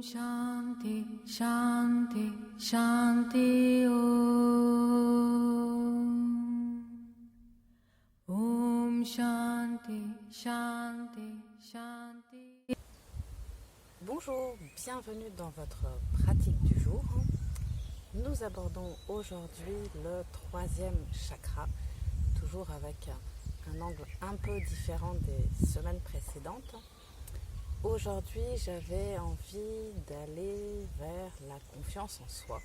Shanti, Shanti, Shanti Om Shanti, Shanti, Shanti. Bonjour, bienvenue dans votre pratique du jour. Nous abordons aujourd'hui le troisième chakra, toujours avec un angle un peu différent des semaines précédentes. Aujourd'hui, j'avais envie d'aller vers la confiance en soi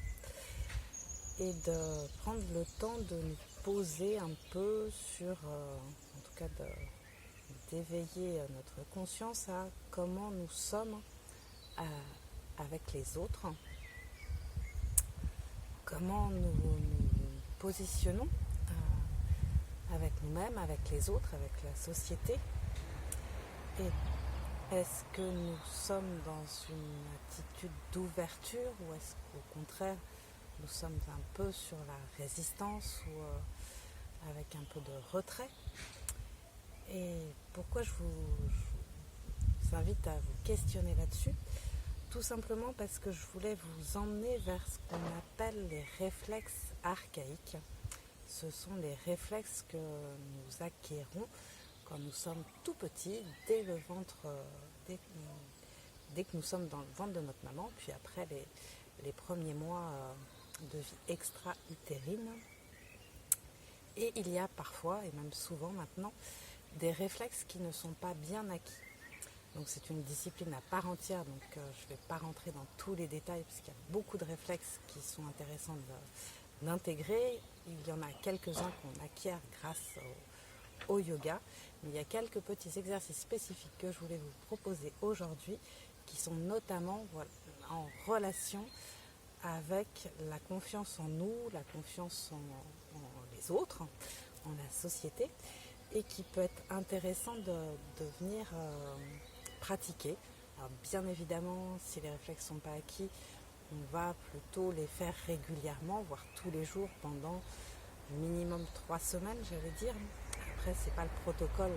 et de prendre le temps de nous poser un peu sur, en tout cas d'éveiller notre conscience à comment nous sommes avec les autres, comment nous nous positionnons avec nous-mêmes, avec les autres, avec la société. Et est-ce que nous sommes dans une attitude d'ouverture ou est-ce qu'au contraire nous sommes un peu sur la résistance ou avec un peu de retrait? Et pourquoi je vous invite à vous questionner là-dessus? Tout simplement parce que je voulais vous emmener vers ce qu'on appelle les réflexes archaïques. Ce sont les réflexes que nous acquérons quand nous sommes tout petits, dès que nous sommes dans le ventre de notre maman, puis après les premiers mois de vie extra-utérine. Et il y a parfois, et même souvent maintenant, des réflexes qui ne sont pas bien acquis. Donc c'est une discipline à part entière, donc je ne vais pas rentrer dans tous les détails parce qu'il y a beaucoup de réflexes qui sont intéressants d'intégrer. Il y en a quelques-uns qu'on acquiert grâce au yoga, mais il y a quelques petits exercices spécifiques que je voulais vous proposer aujourd'hui qui sont notamment en relation avec la confiance en nous, la confiance en les autres, en la société, et qui peut être intéressant de venir pratiquer. Alors bien évidemment, si les réflexes ne sont pas acquis, on va plutôt les faire régulièrement, voire tous les jours pendant minimum 3 semaines, j'allais dire. Après, ce n'est pas le protocole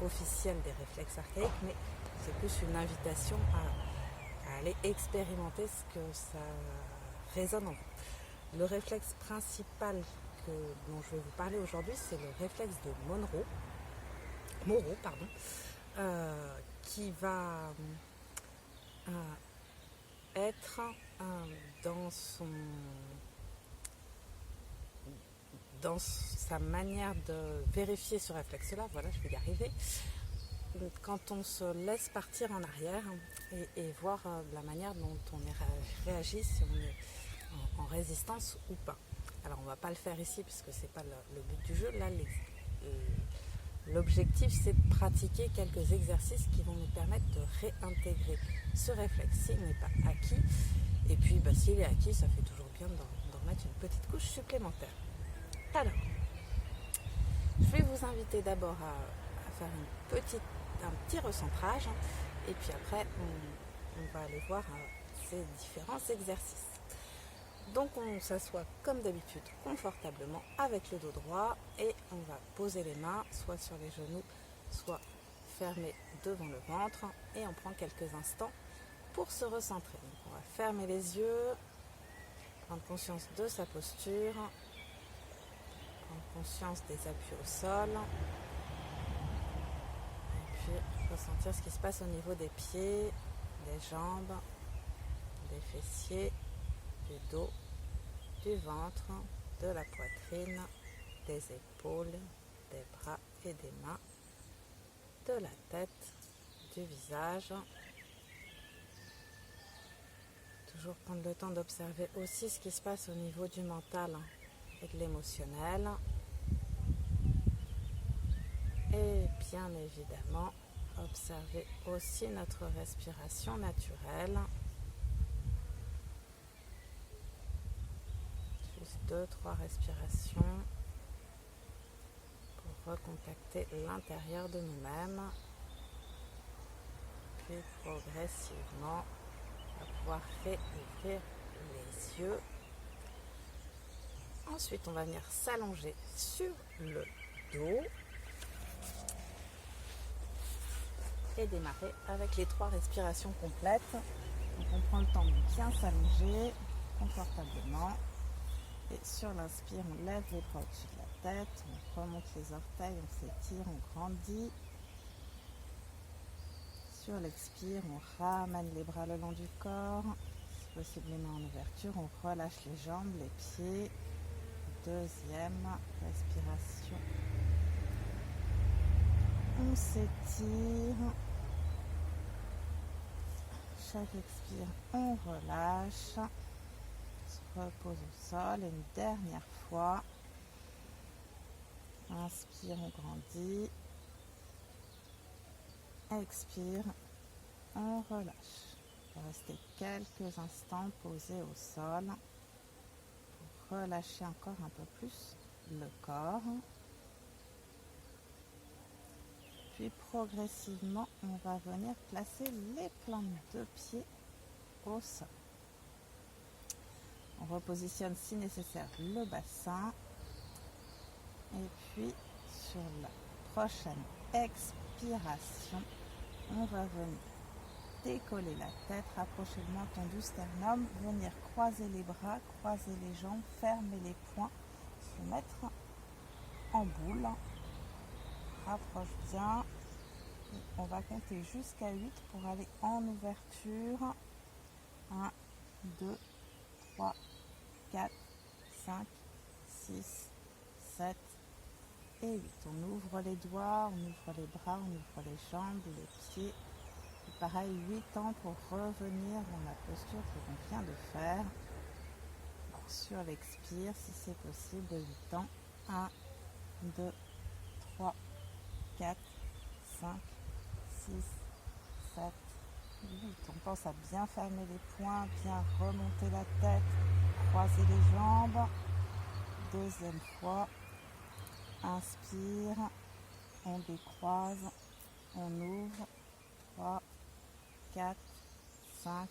officiel des réflexes archaïques, mais c'est plus une invitation à aller expérimenter ce que ça résonne en vous. Le réflexe principal dont je vais vous parler aujourd'hui, c'est le réflexe de Monroe, qui va être dans sa manière de vérifier ce réflexe-là, voilà, je vais y arriver, quand on se laisse partir en arrière et voir la manière dont on réagit, si on est en résistance ou pas. Alors on ne va pas le faire ici puisque ce n'est pas le but du jeu. Là, l'objectif, c'est de pratiquer quelques exercices qui vont nous permettre de réintégrer ce réflexe s'il n'est pas acquis. Et puis, s'il est acquis, ça fait toujours bien d'en remettre une petite couche supplémentaire. Alors, je vais vous inviter d'abord à faire un petit recentrage. Et puis après, on va aller voir ces différents exercices. Donc on s'assoit comme d'habitude confortablement avec le dos droit et on va poser les mains soit sur les genoux, soit fermées devant le ventre et on prend quelques instants pour se recentrer. Donc on va fermer les yeux, prendre conscience de sa posture, prendre conscience des appuis au sol et puis ressentir ce qui se passe au niveau des pieds, des jambes, des fessiers, du dos, du ventre, de la poitrine, des épaules, des bras et des mains, de la tête, du visage. Toujours prendre le temps d'observer aussi ce qui se passe au niveau du mental et de l'émotionnel. Et bien évidemment, observer aussi notre respiration naturelle. 2-3 respirations pour recontacter l'intérieur de nous-mêmes. Puis progressivement, on va pouvoir réouvrir les yeux. Ensuite, on va venir s'allonger sur le dos et démarrer avec les 3 respirations complètes. Donc, On prend le temps de bien s'allonger confortablement. Et sur l'inspire, on lève les bras au-dessus de la tête, on remonte les orteils, on s'étire, on grandit. Sur l'expire, on ramène les bras le long du corps. Si possible, les mains en ouverture, on relâche les jambes, les pieds. Deuxième respiration. On s'étire. Chaque expire, on relâche. On se repose au sol. Et une dernière fois. Inspire, on grandit. Expire, on relâche. On va rester quelques instants posés au sol pour relâcher encore un peu plus le corps. Puis progressivement, on va venir placer les plantes de pied au sol. On repositionne si nécessaire le bassin. Et puis sur la prochaine expiration, on va venir décoller la tête, rapprocher le menton du sternum, venir croiser les bras, croiser les jambes, fermer les poings, se mettre en boule. Rapproche bien. Et on va compter jusqu'à 8 pour aller en ouverture. 1, 2, 3, 4, 5, 6, 7 et 8. On ouvre les doigts, on ouvre les bras, on ouvre les jambes, les pieds. Et pareil, 8 temps pour revenir dans la posture que l'on vient de faire. Alors, sur l'expire, si c'est possible, 8 temps. 1, 2, 3, 4, 5, 6, 7, 8. On pense à bien fermer les poings, bien remonter la tête, croiser les jambes. Deuxième fois. Inspire, on décroise, on ouvre. 3, 4, 5,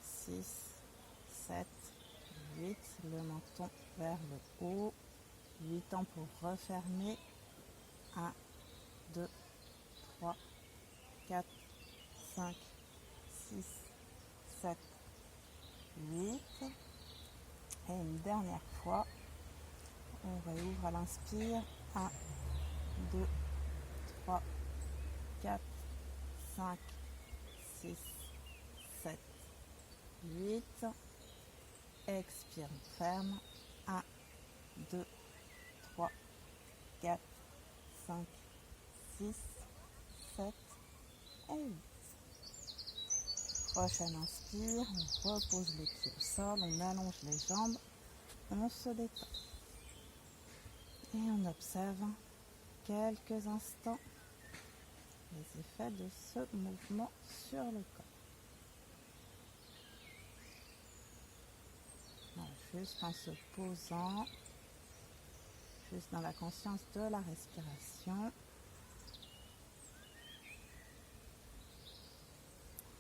6, 7, 8. Le menton vers le haut. 8 temps pour refermer. 1, 2, 3, 4, 5, 6, 7, 8. Et une dernière fois, on réouvre à l'inspire. 1, 2, 3, 4, 5, 6, 7, 8. Expire, on ferme. 1, 2, 3, 4, 5, 6, 7 et 8. Prochaine inspire, on repose les pieds au sol, on allonge les jambes, on se détend. Et on observe quelques instants les effets de ce mouvement sur le corps. Voilà, juste en se posant, juste dans la conscience de la respiration.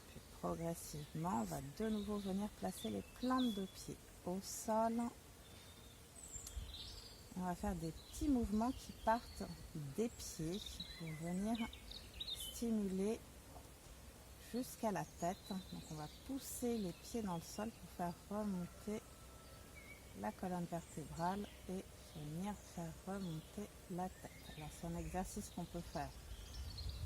Puis progressivement, on va de nouveau venir placer les plantes de pied au sol. On va faire des petits mouvements qui partent des pieds pour venir stimuler jusqu'à la tête. Donc on va pousser les pieds dans le sol pour faire remonter la colonne vertébrale et venir faire remonter la tête. Alors c'est un exercice qu'on peut faire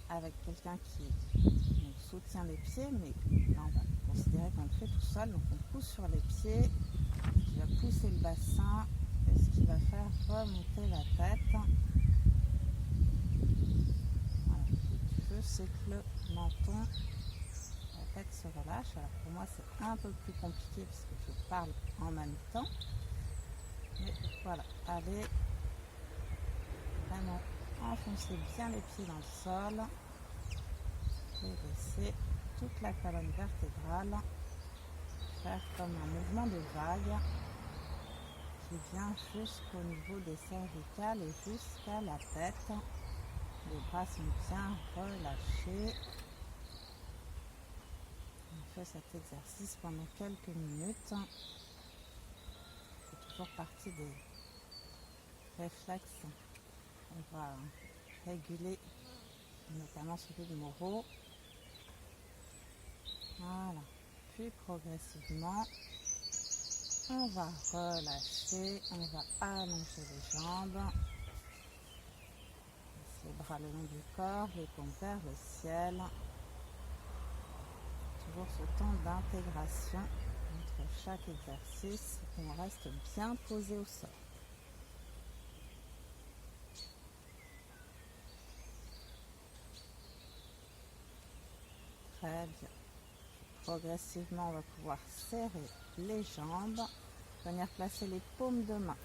avec quelqu'un qui nous soutient les pieds, mais là on va considérer qu'on le fait tout seul. Donc on pousse sur les pieds, qui va pousser le bassin et ce qui va faire remonter la tête. Voilà, ce que tu veux, c'est que le menton, la tête se relâche. Alors pour moi c'est un peu plus compliqué puisque je parle en même temps. Mais voilà, allez vraiment enfoncer bien les pieds dans le sol et laisser toute la colonne vertébrale faire comme un mouvement de vague qui vient jusqu'au niveau des cervicales et jusqu'à la tête. Les bras sont bien relâchés. On fait cet exercice pendant quelques minutes. C'est toujours partie des réflexes. On va réguler notamment celui de Moreau. Voilà. puis progressivement, on va relâcher, on va allonger les jambes. Les bras le long du corps, les paumes vers le ciel. Toujours ce temps d'intégration entre chaque exercice, on reste bien posé au sol. Très bien. Progressivement, on va pouvoir serrer les jambes, venir placer les paumes de main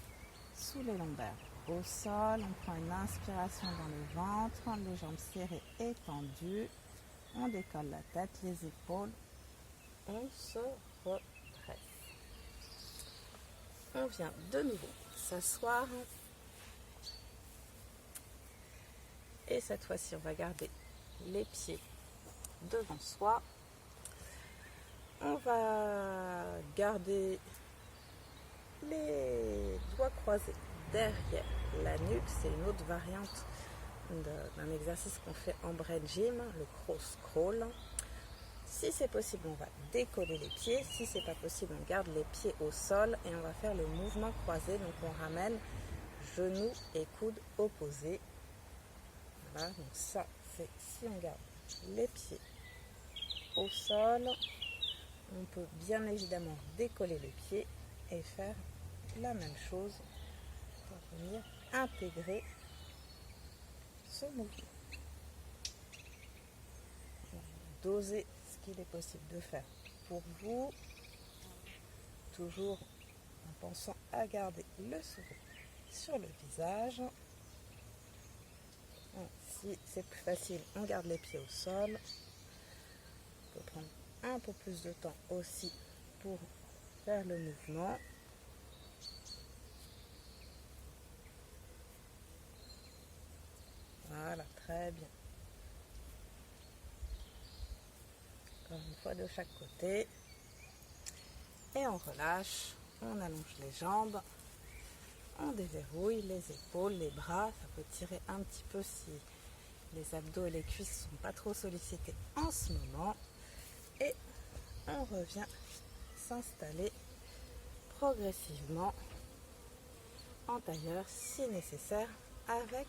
sous les lombaires. Au sol, on prend une inspiration dans le ventre, les jambes serrées et tendues. On décolle la tête, les épaules. On se redresse. On vient de nouveau s'asseoir. Et cette fois-ci, on va garder les pieds devant soi. On va garder les doigts croisés derrière la nuque. C'est une autre variante d'un exercice qu'on fait en brain gym, le cross crawl. Si c'est possible, on va décoller les pieds. Si c'est pas possible, on garde les pieds au sol et on va faire le mouvement croisé. Donc on ramène genoux et coudes opposés. Voilà, donc ça, c'est si on garde les pieds au sol, on peut bien évidemment décoller les pieds et faire la même chose pour venir intégrer ce mouvement. Dosez ce qu'il est possible de faire pour vous, toujours en pensant à garder le sourire sur le visage. Si c'est plus facile, on garde les pieds au sol. On peut prendre un peu plus de temps aussi pour faire le mouvement. Voilà, très bien. Encore une fois de chaque côté. Et on relâche, on allonge les jambes, on déverrouille les épaules, les bras. Ça peut tirer un petit peu si les abdos et les cuisses ne sont pas trop sollicités en ce moment. Et on revient s'installer progressivement en tailleur si nécessaire, avec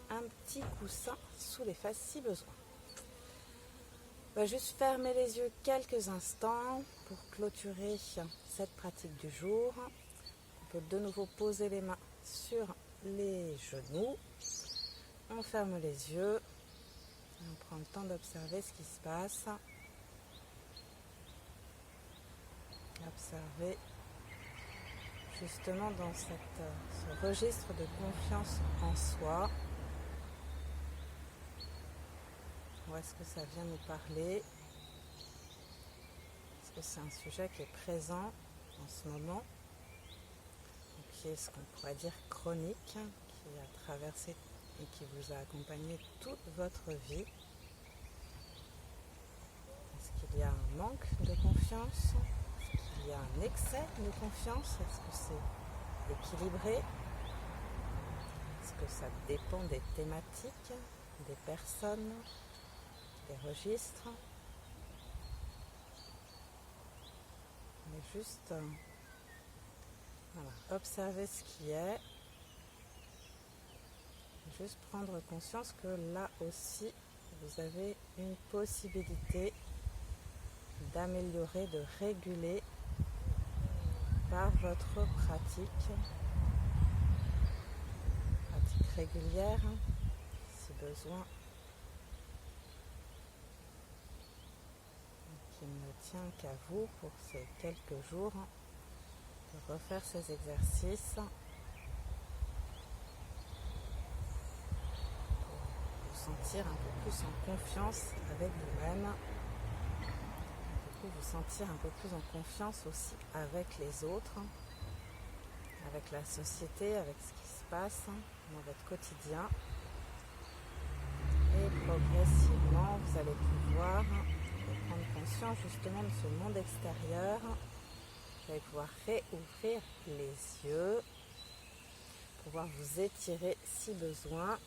un petit coussin sous les fesses si besoin. On va juste fermer les yeux quelques instants pour clôturer cette pratique du jour. On peut de nouveau poser les mains sur les genoux. On ferme les yeux. Et on prend le temps d'observer ce qui se passe. Observer justement dans ce registre de confiance en soi. Où est-ce que ça vient nous parler? Est-ce que c'est un sujet qui est présent en ce moment, qui est ce qu'on pourrait dire chronique, qui a traversé et qui vous a accompagné toute votre vie? Est-ce qu'il y a un manque de confiance? Est-ce qu'il y a un excès de confiance? Est-ce que c'est équilibré? Est-ce que ça dépend des thématiques, des personnes, des registres? Mais juste observer ce qui est. Juste prendre conscience que là aussi, vous avez une possibilité d'améliorer, de réguler par votre pratique régulière, si besoin, qu'il ne tient qu'à vous pour ces quelques jours de refaire ces exercices pour vous sentir un peu plus en confiance avec vous-même, vous sentir un peu plus en confiance aussi avec les autres, avec la société, avec ce qui se passe dans votre quotidien. Et progressivement, vous allez pouvoir prendre conscience justement de ce monde extérieur. Vous allez pouvoir réouvrir les yeux, pouvoir vous étirer si besoin.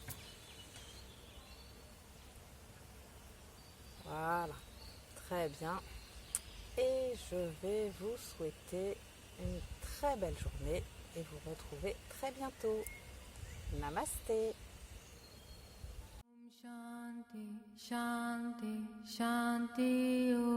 Voilà, très bien. Et je vais vous souhaiter une très belle journée et vous retrouver très bientôt. Namasté. Shanti, Shanti, Shanti, Om.